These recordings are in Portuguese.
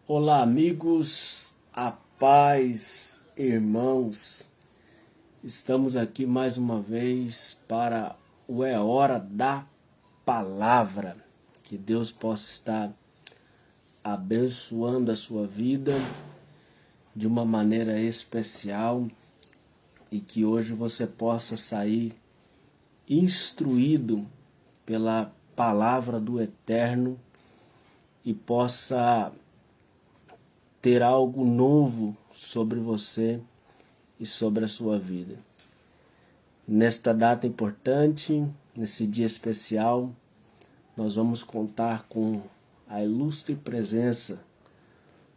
Olá, amigos, a paz, irmãos. Estamos aqui mais uma vez para o É Hora da Palavra. Que Deus possa estar abençoando a sua vida de uma maneira especial e que hoje você possa sair instruído pela palavra do Eterno e possa ter algo novo sobre você e sobre a sua vida. Nesta data importante, nesse dia especial, nós vamos contar com a ilustre presença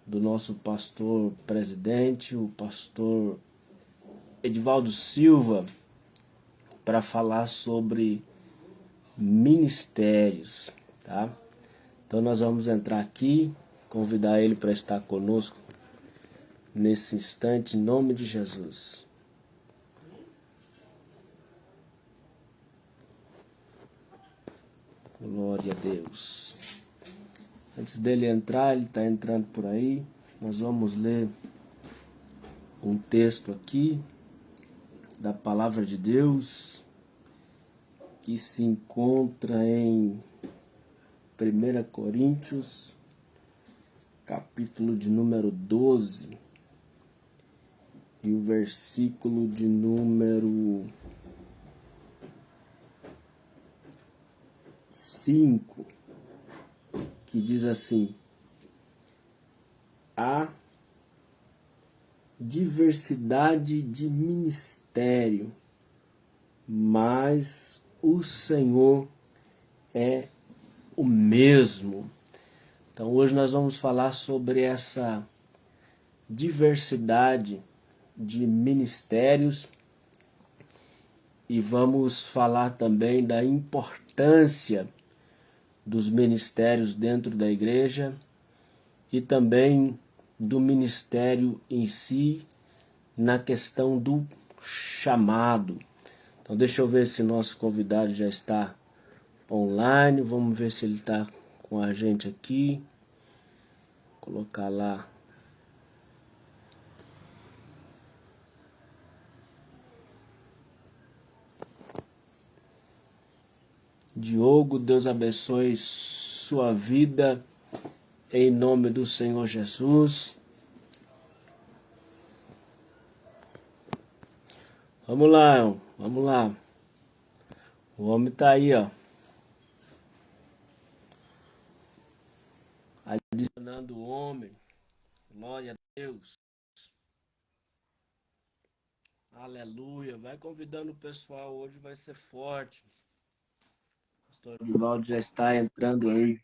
do nosso pastor presidente, o pastor Edivaldo Silva, para falar sobre ministérios, tá? Então nós vamos entrar aqui, convidar ele para estar conosco nesse instante, em nome de Jesus. Glória a Deus. Antes dele entrar, ele está entrando por aí, nós vamos ler um texto aqui da Palavra de Deus que se encontra em 1 Coríntios, capítulo de número 12 e o versículo de número 5, que diz assim: há diversidade de ministério, mas o Senhor é o mesmo. Então hoje nós vamos falar sobre essa diversidade de ministérios e vamos falar também da importância dos ministérios dentro da igreja e também do ministério em si na questão do chamado. Então deixa eu ver se nosso convidado já está online, vamos ver se ele está com a gente aqui. Vou colocar lá. Diogo, Deus abençoe sua vida em nome do Senhor Jesus. Vamos lá, vamos lá. O homem tá aí, ó. Adicionando o homem. Glória a Deus. Aleluia. Vai convidando o pessoal, hoje vai ser forte. O pastor Edivaldo já está entrando aí.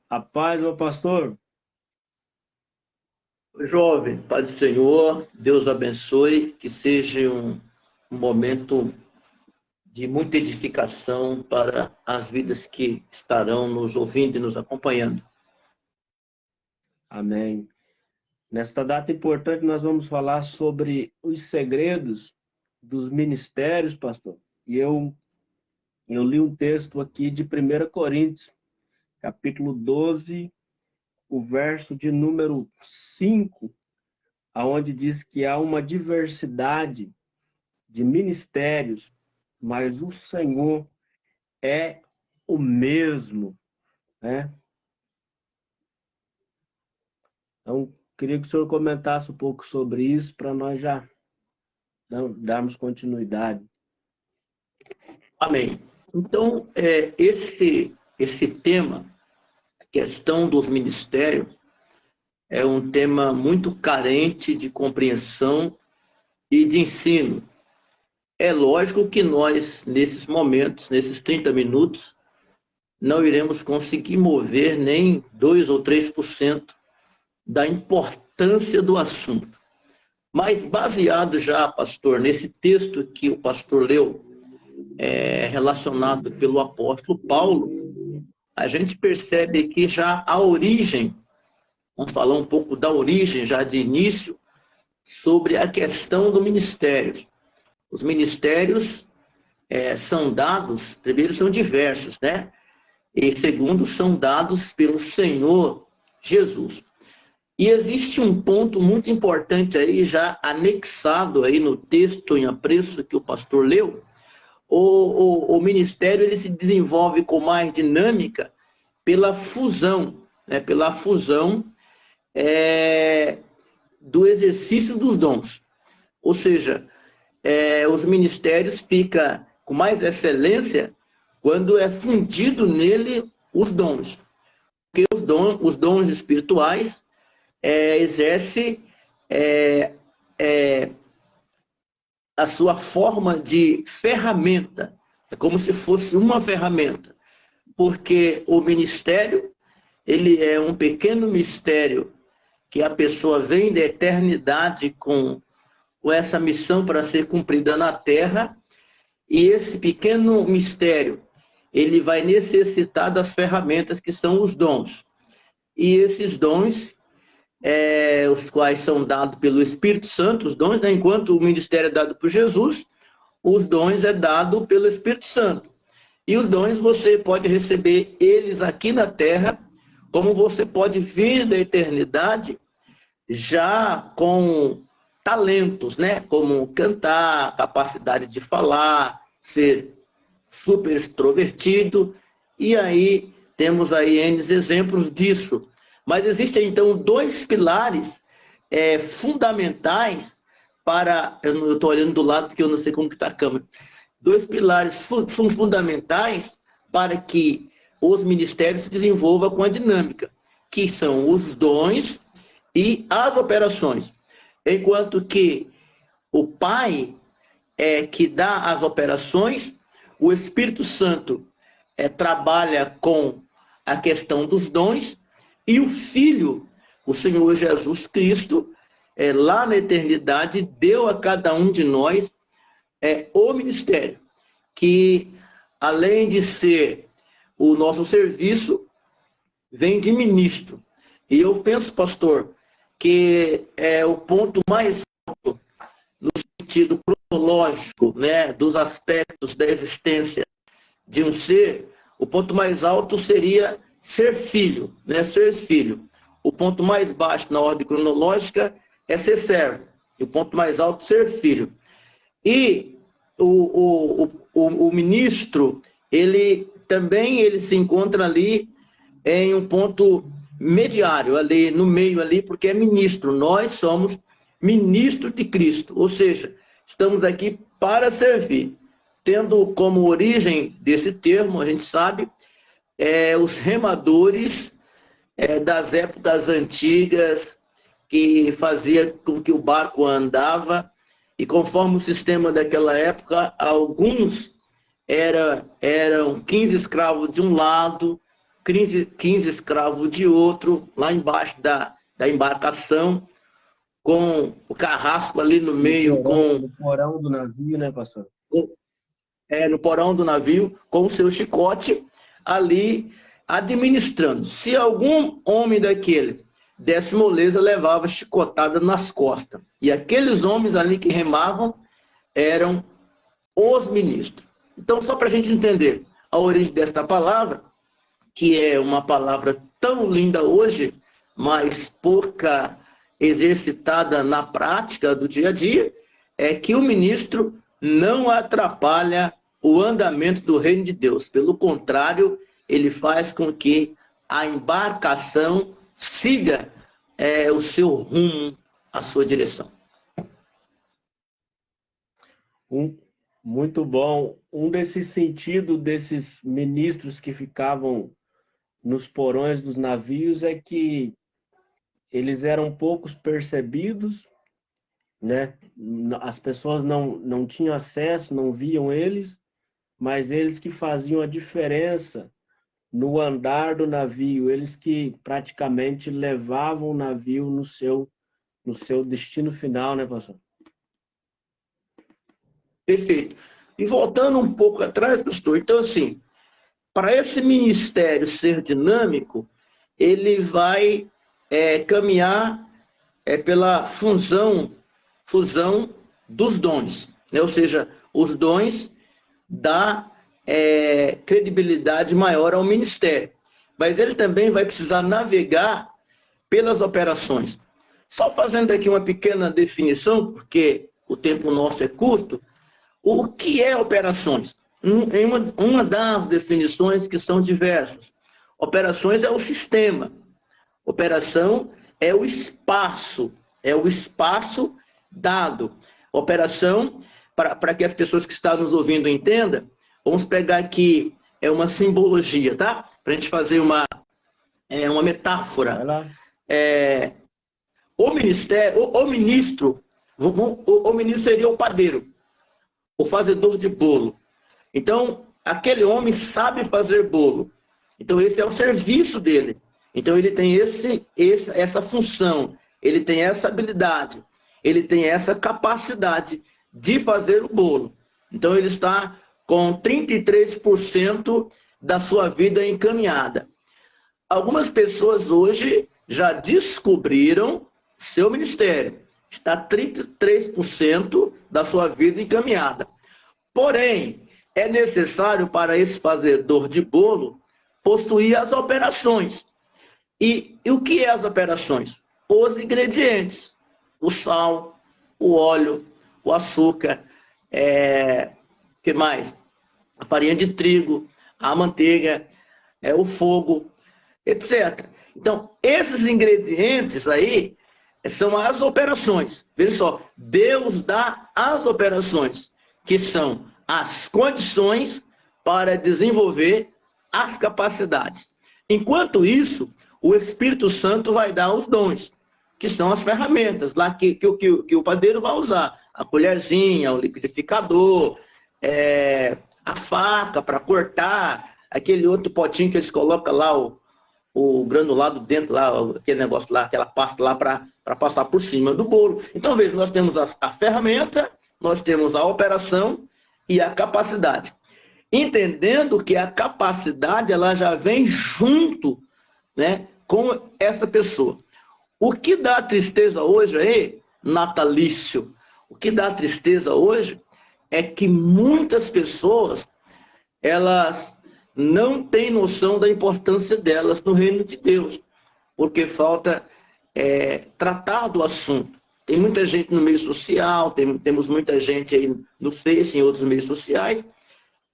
A paz, meu pastor. Jovem, Pai do Senhor, Deus abençoe, que seja um momento de muita edificação para as vidas que estarão nos ouvindo e nos acompanhando. Amém. Nesta data importante nós vamos falar sobre os segredos dos ministérios, pastor. E eu li um texto aqui de 1 Coríntios, capítulo 12, o verso de número 5, aonde diz que há uma diversidade de ministérios, mas o Senhor é o mesmo, né? Então, queria que o senhor comentasse um pouco sobre isso para nós já darmos continuidade. Amém. Então, esse tema, a questão dos ministérios, é um tema muito carente de compreensão e de ensino. É lógico que nós, nesses momentos, nesses 30 minutos, não iremos conseguir mover nem 2 ou 3% da importância do assunto. Mas baseado já, pastor, nesse texto que o pastor leu, relacionado pelo apóstolo Paulo, a gente percebe que já a origem, vamos falar um pouco da origem já de início, sobre a questão do ministério. Os ministérios são dados, primeiro são diversos, né? E segundo, são dados pelo Senhor Jesus. E existe um ponto muito importante aí, já anexado aí no texto em apreço que o pastor leu. O ministério ele se desenvolve com mais dinâmica pela fusão, né? Pela fusão do exercício dos dons. Ou seja, os ministérios ficam com mais excelência quando é fundido nele os dons. Porque os dons espirituais exerce a sua forma de ferramenta. É como se fosse uma ferramenta. Porque o ministério, ele é um pequeno mistério que a pessoa vem da eternidade com essa missão para ser cumprida na Terra, e esse pequeno mistério, ele vai necessitar das ferramentas que são os dons. E esses dons, os quais são dados pelo Espírito Santo, os dons, né? Enquanto o ministério é dado por Jesus, os dons é dado pelo Espírito Santo. E os dons você pode receber eles aqui na Terra, como você pode vir da eternidade já com talentos, né? Como cantar, capacidade de falar, ser super extrovertido, e aí temos aí N exemplos disso. Mas existem, então, dois pilares fundamentais para... Eu estou olhando do lado porque eu não sei como que está a câmera. Dois pilares fundamentais para que os ministérios se desenvolvam com a dinâmica, que são os dons e as operações. Enquanto que o Pai é que dá as operações, o Espírito Santo trabalha com a questão dos dons, e o Filho, o Senhor Jesus Cristo, lá na eternidade, deu a cada um de nós o ministério, que além de ser o nosso serviço, vem de ministro. E eu penso, pastor, que é o ponto mais alto no sentido cronológico, né, dos aspectos da existência de um ser. O ponto mais alto seria ser filho, né, ser filho. O ponto mais baixo na ordem cronológica é ser servo. E o ponto mais alto, ser filho. E o ministro, ele também se encontra ali em um ponto mediário, ali no meio ali, porque é ministro. Nós somos ministro de Cristo, ou seja, estamos aqui para servir. Tendo como origem desse termo, a gente sabe, os remadores das épocas antigas, que fazia com que o barco andava, e conforme o sistema daquela época, alguns eram 15 escravos de um lado, 15 escravos de outro, lá embaixo da embarcação, com o carrasco ali no meio, no porão do navio, né, pastor? No porão do navio, com o seu chicote, ali administrando. Se algum homem daquele desse moleza, levava chicotada nas costas. E aqueles homens ali que remavam eram os ministros. Então, só para a gente entender a origem desta palavra, que é uma palavra tão linda hoje, mas pouca exercitada na prática do dia a dia, é que o ministro não atrapalha o andamento do reino de Deus. Pelo contrário, ele faz com que a embarcação siga o seu rumo, a sua direção. Muito bom. Um desses sentidos desses ministros que ficavam nos porões dos navios é que eles eram poucos percebidos, né? As pessoas não tinham acesso, não viam eles, mas eles que faziam a diferença no andar do navio, eles que praticamente levavam o navio no seu destino final, né, pastor? Perfeito. E voltando um pouco atrás, pastor, então assim, para esse ministério ser dinâmico, ele vai caminhar pela fusão dos dons, né? Ou seja, os dons dá credibilidade maior ao ministério. Mas ele também vai precisar navegar pelas operações. Só fazendo aqui uma pequena definição, porque o tempo nosso é curto, o que é operações? Em uma das definições que são diversas. Operações é o sistema. Operação é o espaço dado. Operação, para que as pessoas que estão nos ouvindo entendam, vamos pegar aqui uma simbologia, tá? Para a gente fazer uma metáfora. O ministro seria o padeiro, o fazedor de bolo. Então, aquele homem sabe fazer bolo. Então, esse é o serviço dele. Então, ele tem essa função, ele tem essa habilidade, ele tem essa capacidade de fazer o bolo. Então, ele está com 33% da sua vida encaminhada. Algumas pessoas hoje já descobriram seu ministério. Está 33% da sua vida encaminhada. Porém, é necessário para esse fazedor de bolo possuir as operações. E o que é as operações? Os ingredientes. O sal, o óleo, o açúcar, que mais? A farinha de trigo, a manteiga, o fogo, etc. Então, esses ingredientes aí são as operações. Veja só, Deus dá as operações, que são as condições para desenvolver as capacidades. Enquanto isso, o Espírito Santo vai dar os dons, que são as ferramentas lá que o padeiro vai usar. A colherzinha, o liquidificador, a faca para cortar, aquele outro potinho que eles colocam lá, o granulado dentro lá, aquele negócio lá, aquela pasta lá para passar por cima do bolo. Então, veja, nós temos a ferramenta, nós temos a operação e a capacidade. Entendendo que a capacidade ela já vem junto, né, com essa pessoa. O que dá tristeza hoje aí, natalício, o que dá tristeza hoje é que muitas pessoas, elas não têm noção da importância delas no reino de Deus, porque falta tratar do assunto. Tem muita gente no meio social, temos muita gente aí no Face, em outros meios sociais,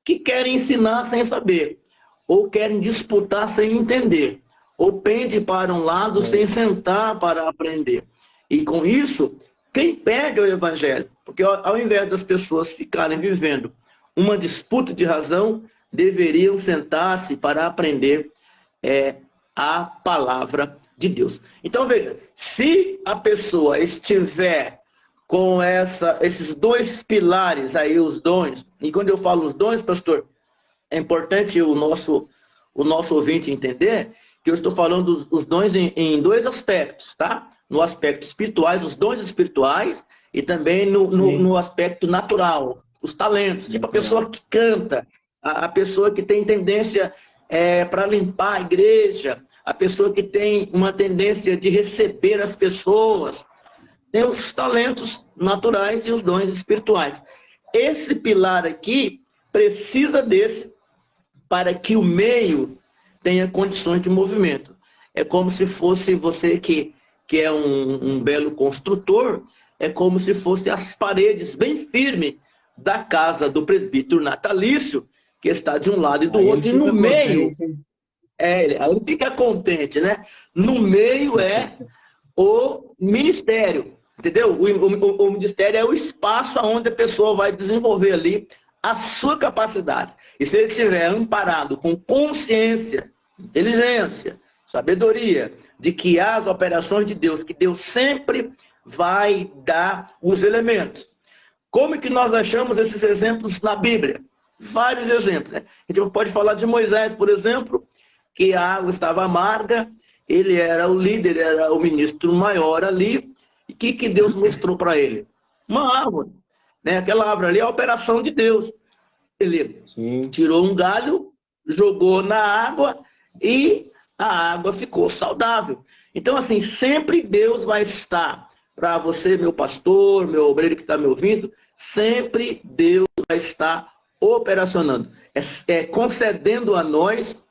que querem ensinar sem saber, ou querem disputar sem entender, ou pende para um lado sem sentar para aprender. E com isso, quem perde é o evangelho, porque ao invés das pessoas ficarem vivendo uma disputa de razão, deveriam sentar-se para aprender a palavra de Deus. Então veja, se a pessoa estiver com esses dois pilares aí, os dons, e quando eu falo os dons, pastor, é importante o nosso ouvinte entender que eu estou falando dos dons em dois aspectos, tá? No aspecto espirituais, os dons espirituais, e também no aspecto natural, os talentos, tipo a pessoa que canta, a pessoa que tem tendência para limpar a igreja, a pessoa que tem uma tendência de receber as pessoas, tem os talentos naturais e os dons espirituais. Esse pilar aqui precisa desse para que o meio tenha condições de movimento. É como se fosse você que é um belo construtor, é como se fosse as paredes bem firmes da casa do presbítero natalício, que está de um lado e do outro, e no meio... aí ele fica contente, né? No meio é o ministério, entendeu? O ministério é o espaço onde a pessoa vai desenvolver ali a sua capacidade. E se ele estiver amparado com consciência, inteligência, sabedoria, de que há as operações de Deus, que Deus sempre vai dar os elementos. Como é que nós achamos esses exemplos na Bíblia? Vários exemplos, né? A gente pode falar de Moisés, por exemplo, que a água estava amarga, ele era o líder, era o ministro maior ali, e o que Deus mostrou para ele? Uma árvore, né? Aquela árvore ali é a operação de Deus. Ele tirou um galho, jogou na água e a água ficou saudável. Então, assim, sempre Deus vai estar, para você, meu pastor, meu obreiro que está me ouvindo, sempre Deus vai estar operacionando, concedendo a nós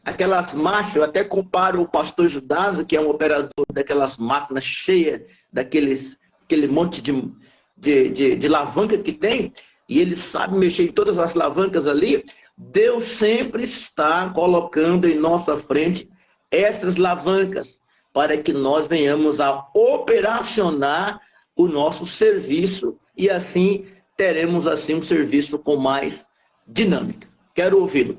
aquelas máquinas, eu até comparo o pastor Judas, que é um operador daquelas máquinas cheias, aquele monte de alavanca que tem, e ele sabe mexer em todas as alavancas ali. Deus sempre está colocando em nossa frente essas alavancas para que nós venhamos a operacionar o nosso serviço e assim teremos assim um serviço com mais dinâmica. Quero ouvi-lo.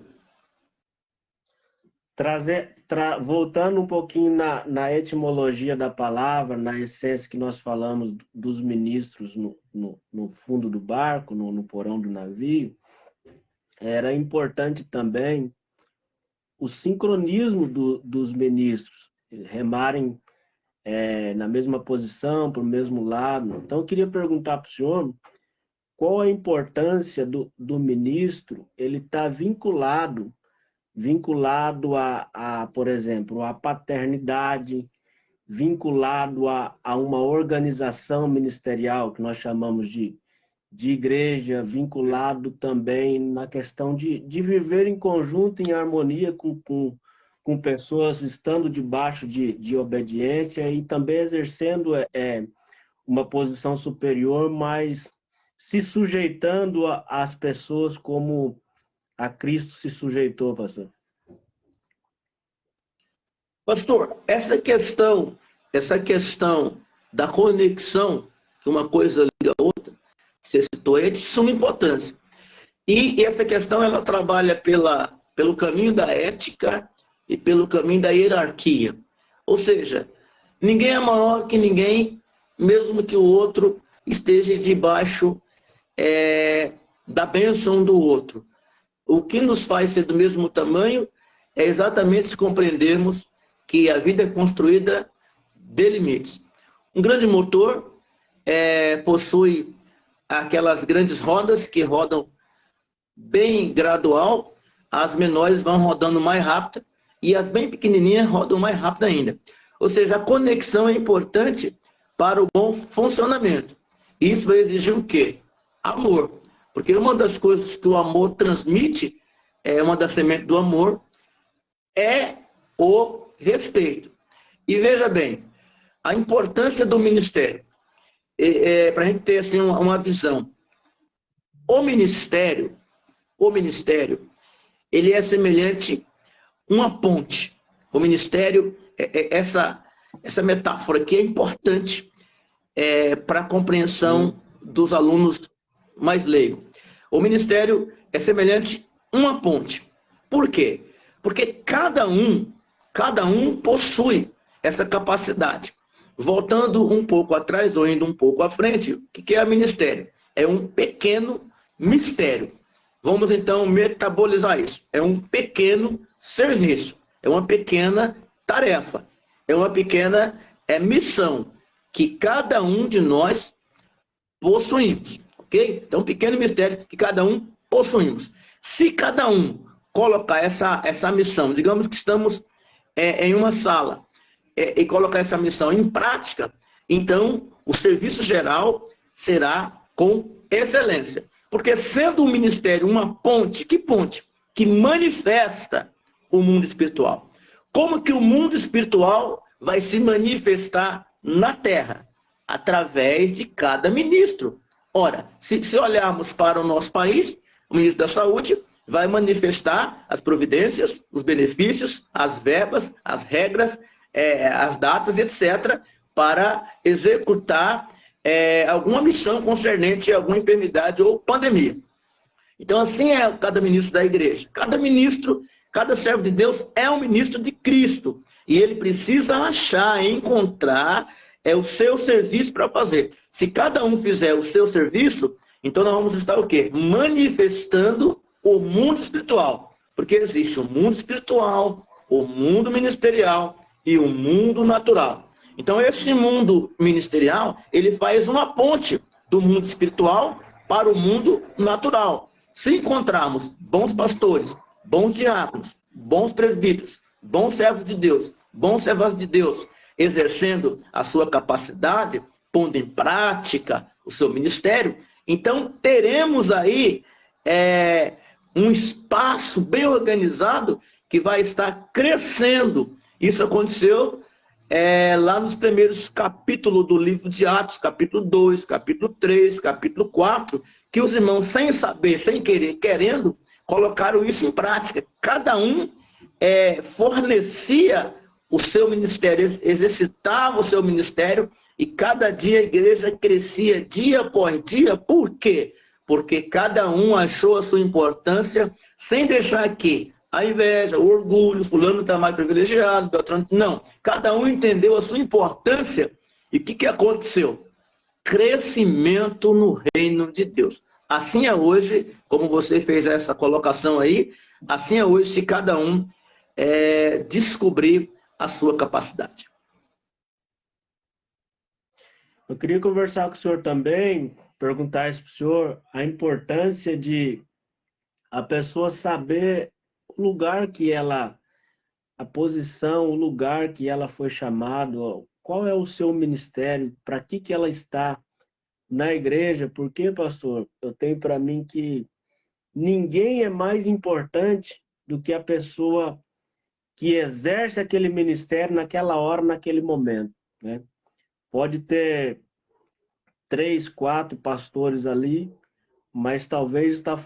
Voltando um pouquinho na etimologia da palavra, na essência que nós falamos dos ministros no fundo do barco, no porão do navio, era importante também o sincronismo dos ministros, remarem na mesma posição, para o mesmo lado. Então, eu queria perguntar para o senhor qual a importância do ministro ele está vinculado por exemplo, à paternidade, vinculado a uma organização ministerial, que nós chamamos de igreja, vinculado também na questão de viver em conjunto, em harmonia com pessoas estando debaixo de obediência e também exercendo uma posição superior, mas se sujeitando às pessoas como a Cristo se sujeitou, pastor. Pastor, essa questão da conexão, que uma coisa liga a outra, você citou, é de suma importância. E essa questão, ela trabalha pelo caminho da ética e pelo caminho da hierarquia. Ou seja, ninguém é maior que ninguém, mesmo que o outro esteja debaixo da bênção do outro. O que nos faz ser do mesmo tamanho é exatamente se compreendermos que a vida é construída de limites. Um grande motor possui aquelas grandes rodas que rodam bem gradual, as menores vão rodando mais rápido e as bem pequenininhas rodam mais rápido ainda. Ou seja, a conexão é importante para o bom funcionamento. Isso vai exigir o quê? Amor. Porque uma das coisas que o amor transmite, uma das sementes do amor, é o respeito. E veja bem, a importância do ministério, para a gente ter assim, uma visão. O ministério, ele é semelhante a uma ponte. O ministério, essa metáfora aqui é importante para a compreensão dos alunos mais leigos. O ministério é semelhante a uma ponte. Por quê? Porque cada um possui essa capacidade. Voltando um pouco atrás ou indo um pouco à frente, o que é ministério? É um pequeno mistério. Vamos então metabolizar isso. É um pequeno serviço, é uma pequena tarefa, é uma pequena missão que cada um de nós possuímos. Ok? Então, um pequeno mistério que cada um possuímos. Se cada um colocar essa missão, digamos que estamos em uma sala, e colocar essa missão em prática, então o serviço geral será com excelência. Porque sendo o ministério uma ponte, que ponte? Que manifesta o mundo espiritual. Como que o mundo espiritual vai se manifestar na Terra? Através de cada ministro. Ora, se olharmos para o nosso país, o ministro da Saúde vai manifestar as providências, os benefícios, as verbas, as regras, as datas, etc., para executar alguma missão concernente a alguma enfermidade ou pandemia. Então, assim é cada ministro da igreja. Cada ministro, cada servo de Deus é um ministro de Cristo. E ele precisa achar, encontrar o seu serviço para fazer. Se cada um fizer o seu serviço, então nós vamos estar o quê? Manifestando o mundo espiritual. Porque existe o mundo espiritual, o mundo ministerial e o mundo natural. Então, esse mundo ministerial, ele faz uma ponte do mundo espiritual para o mundo natural. Se encontrarmos bons pastores, bons diáconos, bons presbíteros, bons servos de Deus, bons servos de Deus, exercendo a sua capacidade, pondo em prática o seu ministério, então teremos aí um espaço bem organizado que vai estar crescendo. Isso aconteceu lá nos primeiros capítulos do livro de Atos, capítulo 2, capítulo 3, capítulo 4, que os irmãos, sem saber, sem querer, querendo, colocaram isso em prática. Cada um fornecia o seu ministério, exercitava o seu ministério, e cada dia a igreja crescia dia após dia. Por quê? Porque cada um achou a sua importância, sem deixar que a inveja, o orgulho, fulano está mais privilegiado, Beltrano... Não, cada um entendeu a sua importância. E o que aconteceu? Crescimento no reino de Deus. Assim é hoje, como você fez essa colocação aí, assim é hoje se cada um descobrir a sua capacidade. Eu queria conversar com o senhor também, perguntar isso para o senhor, a importância de a pessoa saber o lugar que ela, a posição, o lugar que ela foi chamado, qual é o seu ministério, para que ela está na igreja. Porque, pastor, eu tenho para mim que ninguém é mais importante do que a pessoa que exerce aquele ministério naquela hora, naquele momento, né? Pode ter 3, 4 pastores ali, mas talvez está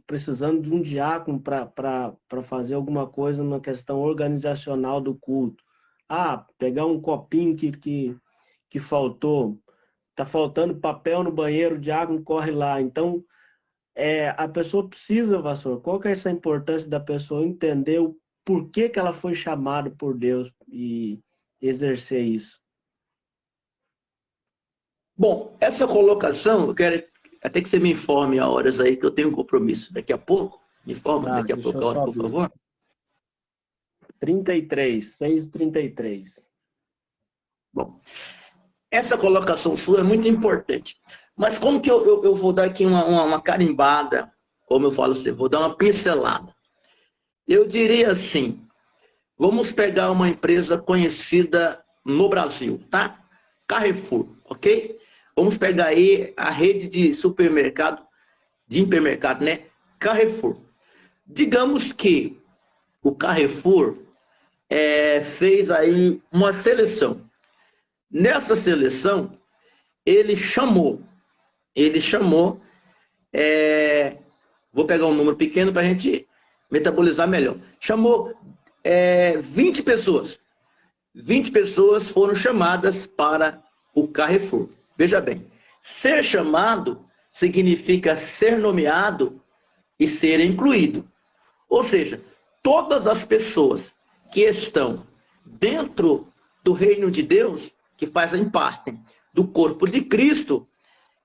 precisando de um diácono para fazer alguma coisa na questão organizacional do culto. Pegar um copinho que faltou, está faltando papel no banheiro, o diácono corre lá. Então, a pessoa precisa, pastor, qual que é essa importância da pessoa entender o porquê que ela foi chamada por Deus e exercer isso? Bom, essa colocação, eu quero até que você me informe a horas aí, que eu tenho um compromisso daqui a pouco. Me informa daqui a pouco a hora, por favor. 33, 6h33. Bom, essa colocação sua é muito importante. Mas como que eu vou dar aqui uma carimbada, como eu falo assim, vou dar uma pincelada. Eu diria assim, vamos pegar uma empresa conhecida no Brasil, tá? Carrefour, ok? Vamos pegar aí a rede de supermercado, de hipermercado, né? Carrefour. Digamos que o Carrefour fez aí uma seleção. Nessa seleção, ele chamou, vou pegar um número pequeno para a gente metabolizar melhor. Chamou 20 pessoas. 20 pessoas foram chamadas para o Carrefour. Veja bem, ser chamado significa ser nomeado e ser incluído. Ou seja, todas as pessoas que estão dentro do reino de Deus, que fazem parte do corpo de Cristo,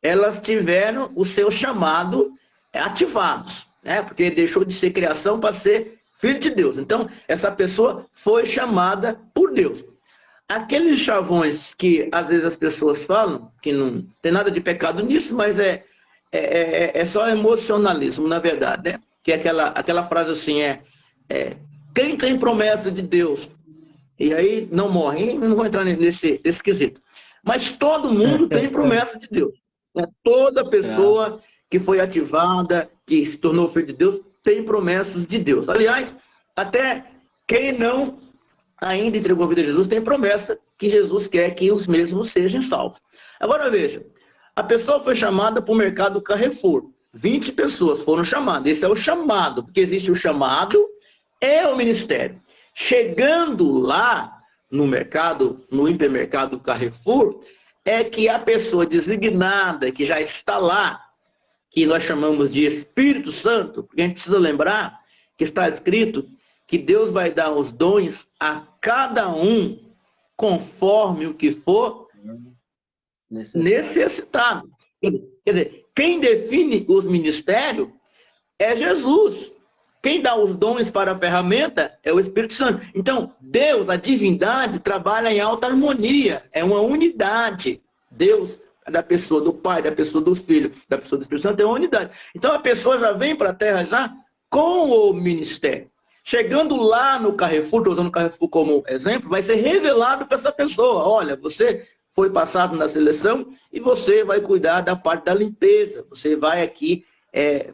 elas tiveram o seu chamado ativados, né? Porque deixou de ser criação para ser filho de Deus. Então, essa pessoa foi chamada por Deus. Aqueles chavões que às vezes as pessoas falam, que não tem nada de pecado nisso, mas é só emocionalismo, na verdade, né? Que é aquela frase assim, quem tem promessa de Deus, e aí não morre. Eu não vou entrar nesse quesito. Mas todo mundo tem promessa de Deus. Né? Toda pessoa que foi ativada, que se tornou filho de Deus, tem promessas de Deus. Aliás, até quem não ainda entregou a vida a Jesus tem promessa que Jesus quer que os mesmos sejam salvos. Agora veja, a pessoa foi chamada para o mercado Carrefour. 20 pessoas foram chamadas. Esse é o chamado, porque existe o chamado e o ministério. Chegando lá no mercado, no hipermercado Carrefour, é que a pessoa designada, que já está lá, que nós chamamos de Espírito Santo, porque a gente precisa lembrar que está escrito que Deus vai dar os dons a cada um conforme o que for necessitado. Quer dizer, quem define os ministérios é Jesus. Quem dá os dons para a ferramenta é o Espírito Santo. Então, Deus, a divindade, trabalha em alta harmonia. É uma unidade. Deus, da pessoa do Pai, da pessoa do Filho, da pessoa do Espírito Santo, é uma unidade. Então, a pessoa já vem para a Terra já com o ministério. Chegando lá no Carrefour, estou usando o Carrefour como exemplo, vai ser revelado para essa pessoa. Olha, você foi passado na seleção e você vai cuidar da parte da limpeza. Você vai aqui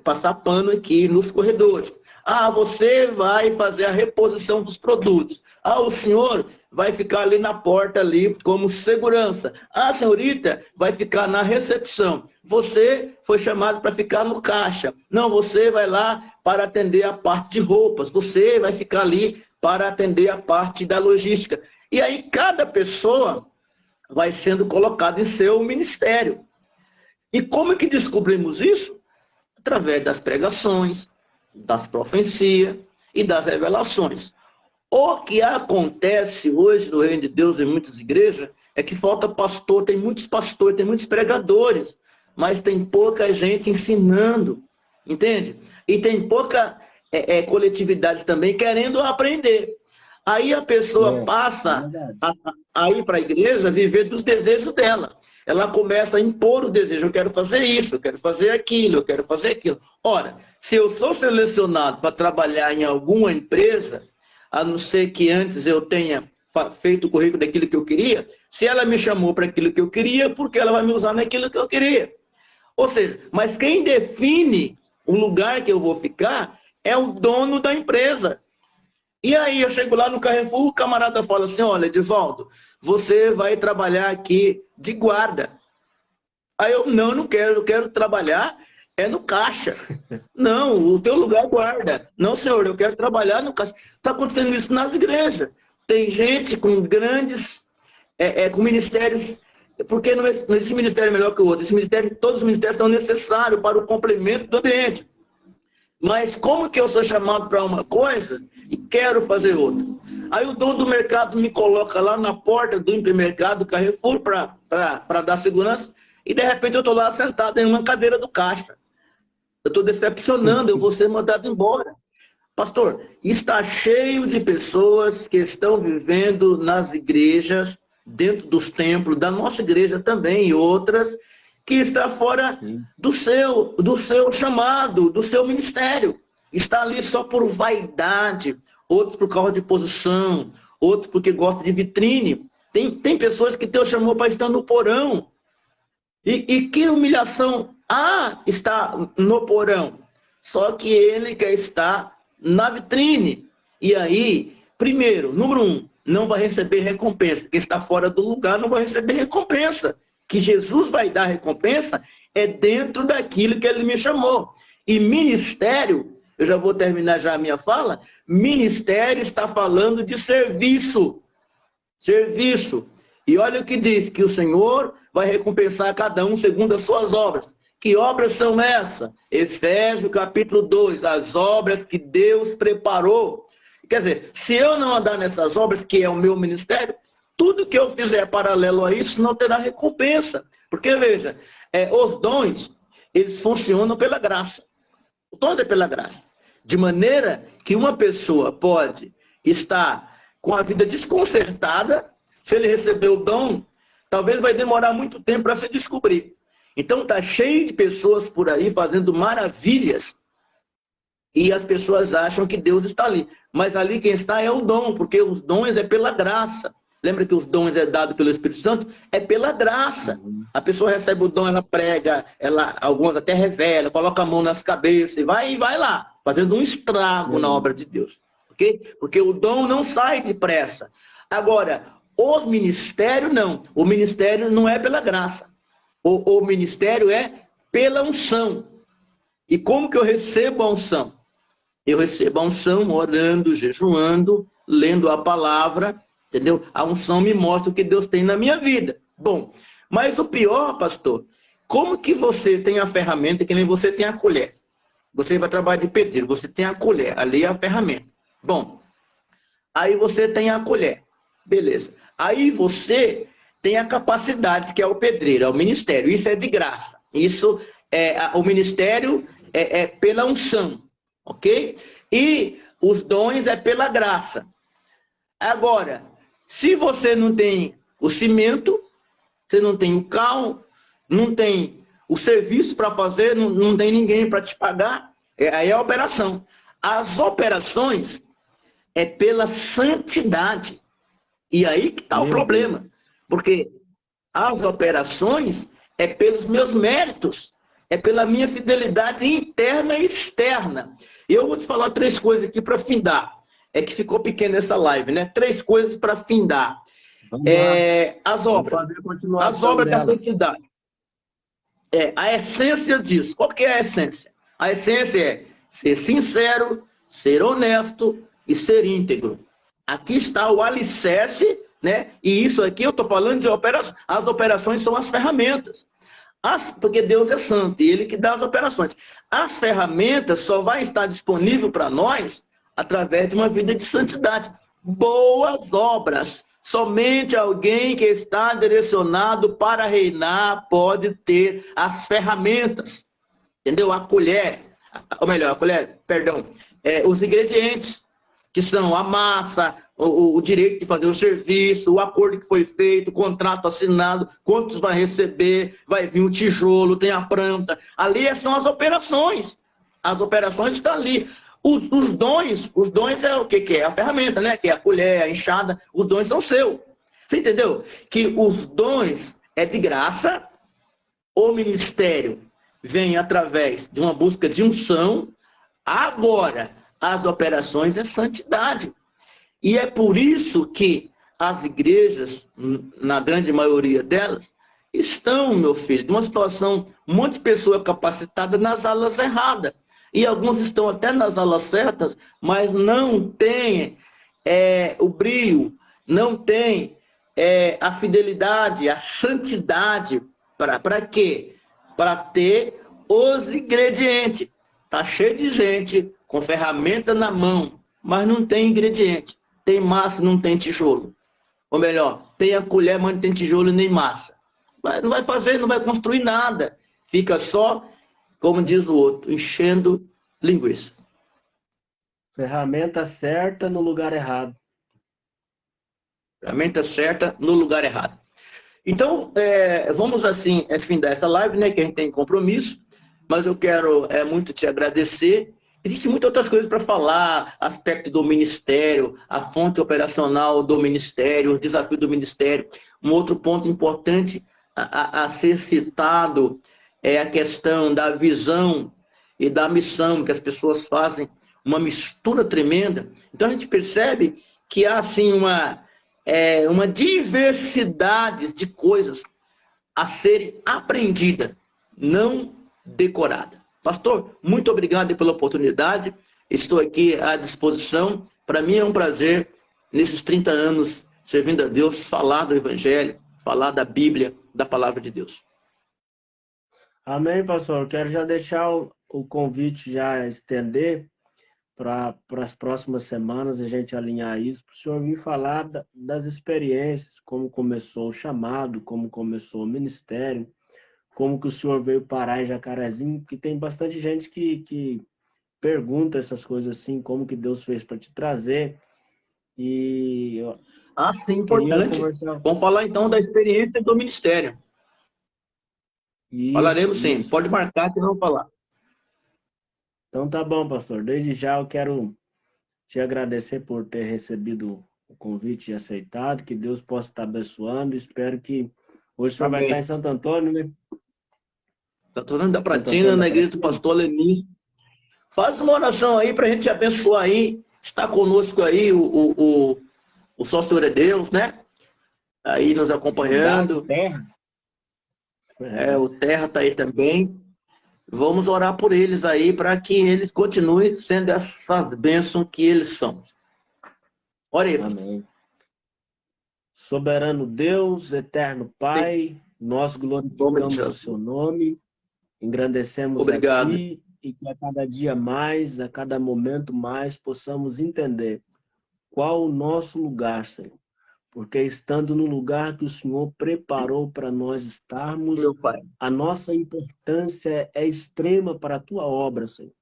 passar pano aqui nos corredores. Ah, você vai fazer a reposição dos produtos. Ah, o senhor vai ficar ali na porta ali como segurança. Ah, a senhorita vai ficar na recepção. Você foi chamado para ficar no caixa. Não, você vai lá para atender a parte de roupas. Você vai ficar ali para atender a parte da logística. E aí cada pessoa vai sendo colocada em seu ministério. E como é que descobrimos isso? Através das pregações, das profecias e das revelações. O que acontece hoje no reino de Deus em muitas igrejas é que falta pastor, tem muitos pastores, tem muitos pregadores, mas tem pouca gente ensinando, entende? E tem pouca coletividade também querendo aprender. Aí a pessoa passa a ir para a igreja viver dos desejos dela. Ela começa a impor o desejo, eu quero fazer isso, eu quero fazer aquilo, eu quero fazer aquilo. Ora, se eu sou selecionado para trabalhar em alguma empresa, a não ser que antes eu tenha feito o currículo daquilo que eu queria, se ela me chamou para aquilo que eu queria, porque ela vai me usar naquilo que eu queria. Ou seja, mas quem define o lugar que eu vou ficar é o dono da empresa. E aí eu chego lá no Carrefour, o camarada fala assim, olha, Edivaldo, você vai trabalhar aqui de guarda. Aí não quero, eu quero trabalhar no caixa. Não, o teu lugar é guarda. Não, senhor, eu quero trabalhar no caixa. Está acontecendo isso nas igrejas. Tem gente com grandes, com ministérios, porque não existe ministério melhor que o outro. Todos os ministérios são necessários para o complemento do ambiente. Mas como que eu sou chamado para uma coisa e quero fazer outra? Aí o dono do mercado me coloca lá na porta do hipermercado, do Carrefour, para dar segurança, e de repente eu estou lá sentado em uma cadeira do caixa. Eu estou decepcionando, eu vou ser mandado embora. Pastor, está cheio de pessoas que estão vivendo nas igrejas, dentro dos templos, da nossa igreja também, e outras, que está fora do seu chamado, do seu ministério. Está ali só por vaidade, outros por causa de posição, outros porque gosta de vitrine. Tem pessoas que Deus chamou para estar no porão. E que humilhação está no porão. Só que ele quer estar na vitrine. E aí, primeiro, número 1, não vai receber recompensa. Quem está fora do lugar não vai receber recompensa. Que Jesus vai dar recompensa é dentro daquilo que ele me chamou. E ministério, eu já vou terminar já a minha fala, ministério está falando de serviço. Serviço. E olha o que diz, que o Senhor vai recompensar cada um segundo as suas obras. Que obras são essas? Efésios capítulo 2, as obras que Deus preparou. Quer dizer, se eu não andar nessas obras, que é o meu ministério, tudo que eu fizer paralelo a isso não terá recompensa. Porque, veja, os dons, eles funcionam pela graça. Os dons é pela graça. De maneira que uma pessoa pode estar com a vida desconcertada, se ele receber o dom, talvez vai demorar muito tempo para se descobrir. Então está cheio de pessoas por aí fazendo maravilhas e as pessoas acham que Deus está ali. Mas ali quem está é o dom, porque os dons é pela graça. Lembra que os dons é dado pelo Espírito Santo? É pela graça. A pessoa recebe o dom, ela prega, algumas até revela, coloca a mão nas cabeças e vai lá, fazendo um estrago na obra de Deus. Okay? Porque o dom não sai depressa. Agora, os ministérios não. O ministério não é pela graça. O ministério é pela unção. E como que eu recebo a unção? Eu recebo a unção orando, jejuando, lendo a palavra, entendeu? A unção me mostra o que Deus tem na minha vida. Bom, mas o pior, pastor, como que você tem a ferramenta que nem você tem a colher? Você vai trabalhar de pedreiro, você tem a colher, ali é a ferramenta. Bom, aí você tem a colher, beleza. Aí você tem a capacidade, que é o pedreiro, é o ministério. Isso é de graça. Isso o ministério é pela unção, ok? E os dons é pela graça. Agora, se você não tem o cimento, você não tem o carro, não tem o serviço para fazer, não tem ninguém para te pagar, aí é a operação. As operações é pela santidade. E aí que está o problema. Porque as operações é pelos meus méritos. é pela minha fidelidade interna e externa. E eu vou te falar 3 coisas aqui para findar. É que ficou pequena essa live, né? 3 coisas para findar. Vamos lá. As Vamos obras. fazer a As continuação obras da dela. santidade. A essência disso. Qual que é a essência? A essência é ser sincero, ser honesto e ser íntegro. Aqui está o alicerce, né? E isso aqui eu estou falando de operações. As operações são as ferramentas. Porque Deus é santo e Ele que dá as operações. As ferramentas só vai estar disponível para nós através de uma vida de santidade. Boas obras. Somente alguém que está direcionado para reinar pode ter as ferramentas. Entendeu? A colher, ou melhor, a colher, perdão, os ingredientes, que são a massa, o direito de fazer o serviço, o acordo que foi feito, o contrato assinado, quantos vai receber, vai vir o tijolo, tem a planta. Ali são as operações. As operações estão ali. Os dons é o que é? A ferramenta, né? Que é a colher, a enxada, os dons são seus. Você entendeu? Que os dons é de graça, o ministério vem através de uma busca de unção, agora as operações é santidade. E é por isso que as igrejas, na grande maioria delas, estão, meu filho, numa situação, um monte de pessoa capacitada nas alas erradas. E alguns estão até nas alas certas, mas não tem o brio, não tem a fidelidade, a santidade. Para quê? Para ter os ingredientes. Está cheio de gente com ferramenta na mão, mas não tem ingrediente. Tem massa, não tem tijolo. Ou melhor, tem a colher, mas não tem tijolo nem massa. Não vai fazer, não vai construir nada. Fica só, como diz o outro, enchendo linguiça. Ferramenta certa no lugar errado. Ferramenta certa no lugar errado. Então, vamos assim, findar essa live, né? Que a gente tem compromisso, mas eu quero muito te agradecer. Existem muitas outras coisas para falar, aspecto do ministério, a fonte operacional do ministério, o desafio do ministério. Um outro ponto importante a ser citado é a questão da visão e da missão, que as pessoas fazem uma mistura tremenda. Então a gente percebe que há assim uma diversidade de coisas a serem aprendida, não decorada. Pastor, muito obrigado pela oportunidade. Estou aqui à disposição. Para mim é um prazer, nesses 30 anos, servindo a Deus, falar do Evangelho, falar da Bíblia, da Palavra de Deus. Amém, pastor. Eu quero já deixar o convite, já estender para as próximas semanas, a gente alinhar isso, para o senhor vir falar das experiências, como começou o chamado, como começou o ministério, como que o senhor veio parar em Jacarezinho, porque tem bastante gente que pergunta essas coisas assim, como que Deus fez para te trazer. E eu Sim, queria importante. conversar. Vamos falar então da experiência do ministério. Falaremos sim. Isso. Pode marcar que não vou falar. Então tá bom, pastor. Desde já eu quero te agradecer por ter recebido o convite e aceitado. Que Deus possa estar abençoando. Espero que hoje o senhor vai estar em Amém. Santo Antônio, né? Santo Antônio da Santo Pratina, Antônio da na igreja do Pratina. pastor Lenin. Faz uma oração aí para a gente abençoar aí. Está conosco aí o Só Senhor é Deus, né? Aí nos Fundasse acompanhando. terra. O Terra está aí também. Vamos orar por eles aí para que eles continuem sendo essas bênçãos que eles são. Ora aí, pastor. Amém. Soberano Deus, eterno Pai, nós Em nome de glorificamos o Jesus. seu nome, engrandecemos a Obrigado. Ti e que a cada dia mais, a cada momento mais, possamos entender qual o nosso lugar, Senhor. Porque estando no lugar que o Senhor preparou para nós estarmos, Meu Pai. a nossa importância é extrema para a Tua obra, Senhor.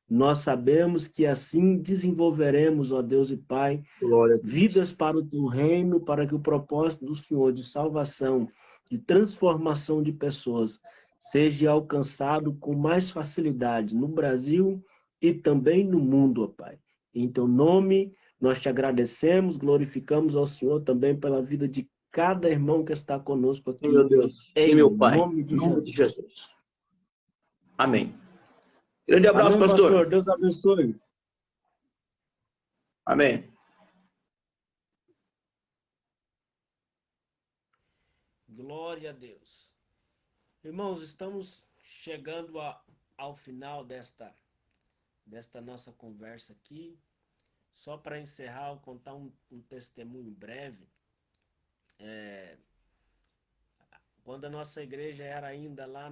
Nós sabemos que assim desenvolveremos, ó Deus e Pai, Glória a Deus. vidas para o Teu reino, para que o propósito do Senhor de salvação, de transformação de pessoas, seja alcançado com mais facilidade no Brasil e também no mundo, ó Pai. Em Teu nome, nós te agradecemos, glorificamos ao Senhor também pela vida de cada irmão que está conosco Sim, meu aqui, Deus. Sim, em meu Pai. nome Em de nome de Jesus. Jesus. Amém. Grande abraço, Amém, pastor. pastor. Deus abençoe. Amém. Glória a Deus. Irmãos, estamos chegando ao final desta nossa conversa aqui. Só para encerrar, eu contar um testemunho breve. Quando a nossa igreja era ainda lá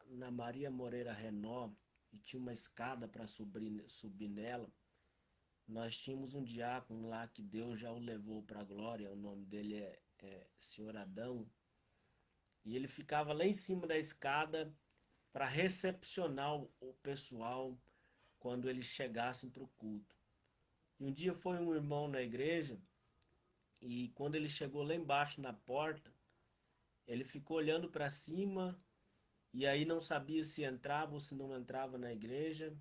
na Maria Moreira Renó e tinha uma escada para subir nela, nós tínhamos um diácono lá que Deus já o levou para a glória, o nome dele é Senhor Adão, e ele ficava lá em cima da escada para recepcionar o pessoal quando eles chegassem para o culto. E um dia foi um irmão na igreja e quando ele chegou lá embaixo na porta, ele ficou olhando para cima e aí não sabia se entrava ou se não entrava na igreja,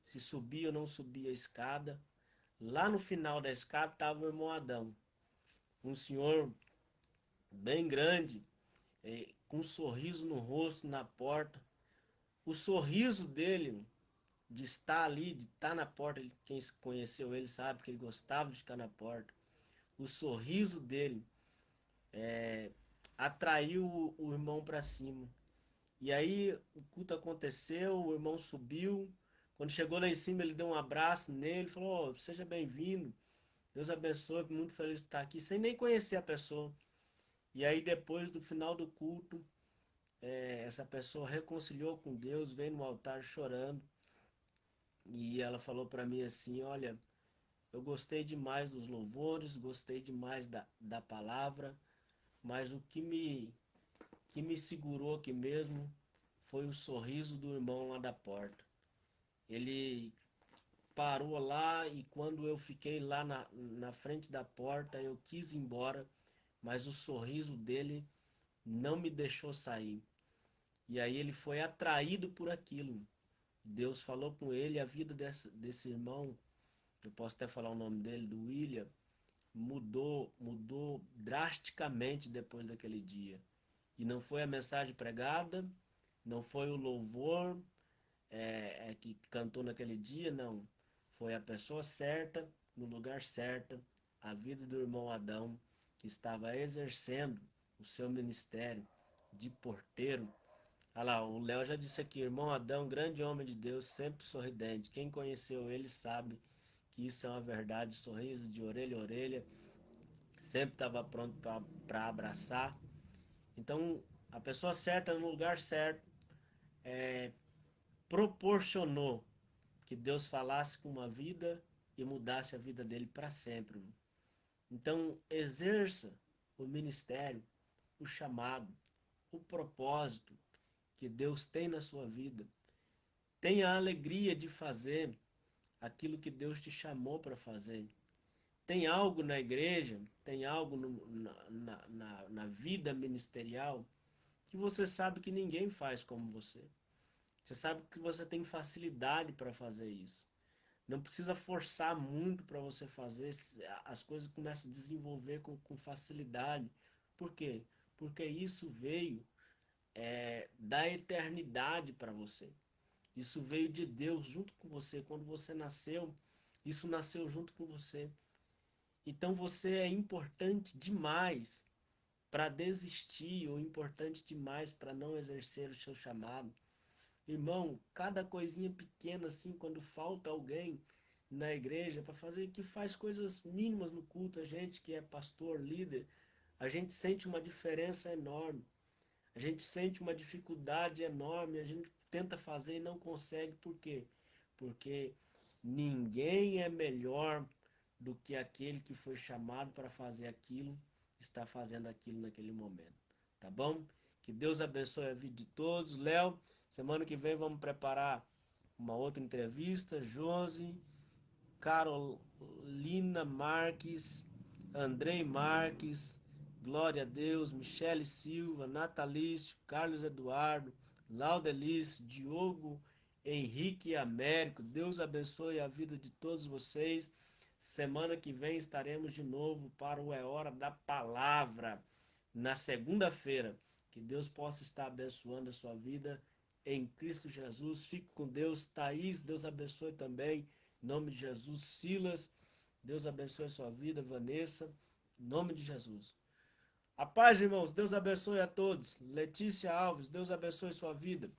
se subia ou não subia a escada. Lá no final da escada estava o irmão Adão, um senhor bem grande, com um sorriso no rosto, na porta. O sorriso dele, de estar ali, de estar na porta, quem conheceu ele sabe que ele gostava de ficar na porta. O sorriso dele atraiu o irmão para cima. E aí o culto aconteceu, o irmão subiu. Quando chegou lá em cima, ele deu um abraço nele, falou: "Oh, seja bem-vindo, Deus abençoe, muito feliz de estar aqui", sem nem conhecer a pessoa. E aí depois do final do culto, essa pessoa reconciliou com Deus, veio no altar chorando. E ela falou para mim assim: "Olha, eu gostei demais dos louvores, gostei demais da palavra, mas o que me segurou aqui mesmo foi o sorriso do irmão lá da porta. Ele parou lá e quando eu fiquei lá na frente da porta, eu quis ir embora, mas o sorriso dele não me deixou sair. E aí ele foi atraído por aquilo. Deus falou com ele, a vida desse irmão, eu posso até falar o nome dele, do William, mudou drasticamente depois daquele dia. E não foi a mensagem pregada, não foi o louvor que cantou naquele dia, não. Foi a pessoa certa, no lugar certo, a vida do irmão Adão, que estava exercendo o seu ministério de porteiro. Olha lá, o Léo já disse aqui: irmão Adão, grande homem de Deus, sempre sorridente. Quem conheceu ele sabe que isso é uma verdade, sorriso de orelha a orelha, sempre estava pronto para abraçar. Então, a pessoa certa no lugar certo proporcionou que Deus falasse com uma vida e mudasse a vida dele para sempre. Então, exerça o ministério, o chamado, o propósito que Deus tem na sua vida. Tenha a alegria de fazer aquilo que Deus te chamou para fazer. Tem algo na igreja, tem algo na vida ministerial que você sabe que ninguém faz como você. Você sabe que você tem facilidade para fazer isso. Não precisa forçar muito para você fazer, as coisas começam a desenvolver com facilidade. Por quê? Porque isso veio da eternidade para você. Isso veio de Deus junto com você. Quando você nasceu, isso nasceu junto com você. Então você é importante demais para desistir ou importante demais para não exercer o seu chamado. Irmão, cada coisinha pequena assim, quando falta alguém na igreja para fazer, que faz coisas mínimas no culto, a gente que é pastor, líder, a gente sente uma diferença enorme. A gente sente uma dificuldade enorme, a gente tenta fazer e não consegue, por quê? Porque ninguém é melhor do que aquele que foi chamado para fazer aquilo, está fazendo aquilo naquele momento, tá bom? Que Deus abençoe a vida de todos. Léo, semana que vem vamos preparar uma outra entrevista. Josi, Carolina Marques, Andrei Marques, Glória a Deus, Michele Silva, Natalício, Carlos Eduardo, Laudelice, Diogo, Henrique e Américo. Deus abençoe a vida de todos vocês. Semana que vem estaremos de novo para o É Hora da Palavra, na segunda-feira. Que Deus possa estar abençoando a sua vida em Cristo Jesus. Fique com Deus. Thaís, Deus abençoe também. Em nome de Jesus. Silas, Deus abençoe a sua vida. Vanessa, em nome de Jesus. A paz, irmãos. Deus abençoe a todos. Letícia Alves, Deus abençoe sua vida.